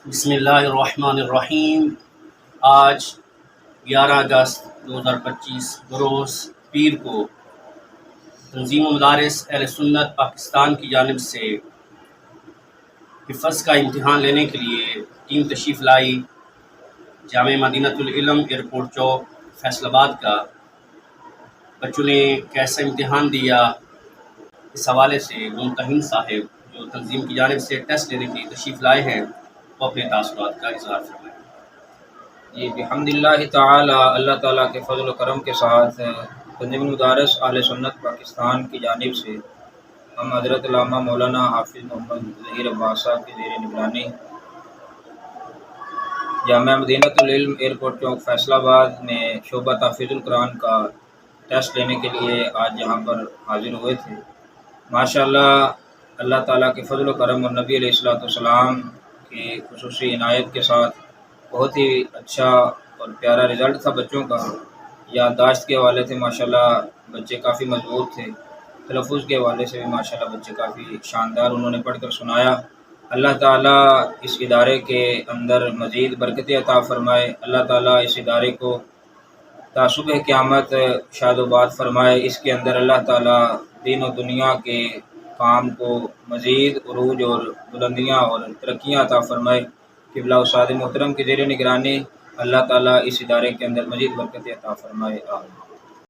بسم اللہ الرحمن الرحیم۔ آج 11 اگست 2025 بروز پیر کو تنظیم مدارس اہل سنت پاکستان کی جانب سے حفظ کا امتحان لینے کے لیے ٹیم تشریف لائی۔ جامع مدینۃ العلم ایئرپورٹ چوک فیصل آباد کا بچوں نے کیسا امتحان دیا، اس حوالے سے ممتحن صاحب جو تنظیم کی جانب سے ٹیسٹ لینے کے لیے تشریف لائے ہیں وہ اپنے تاثرات کا اظہار فرمائیں۔ جی بحمداللہ تعالی، اللہ تعالیٰ کے فضل و کرم کے ساتھ تنظیم مدارس اہل سنت پاکستان کی جانب سے ہم حضرت علامہ مولانا حافظ محمد ظہیر عباس صاحب کی زیر نگرانی جامعہ مدینۃ العلم ایئرپورٹ چوک فیصل آباد میں شعبہ تحفظ القرآن کا ٹیسٹ لینے کے لیے آج یہاں پر حاضر ہوئے تھے۔ ماشاءاللہ اللہ تعالیٰ کے فضل و کرم اور نبی علیہ الصلوۃ والسلام کی خصوصی عنایت کے ساتھ بہت ہی اچھا اور پیارا رزلٹ تھا بچوں کا۔ یادداشت کے حوالے سے ماشاءاللہ بچے کافی مضبوط تھے، تلفظ کے حوالے سے بھی ماشاءاللہ بچے کافی شاندار انہوں نے پڑھ کر سنایا۔ اللہ تعالیٰ اس ادارے کے اندر مزید برکتیں عطا فرمائے، اللہ تعالیٰ اس ادارے کو تا صبح قیامت شاد و باد فرمائے، اس کے اندر اللہ تعالیٰ دین و دنیا کے کام کو مزید عروج اور بلندیاں اور ترقیاں عطا فرمائے۔ قبلہ استاد محترم کی زیر نگرانی اللہ تعالیٰ اس ادارے کے اندر مزید برکتیں عطا فرمائے، آمین۔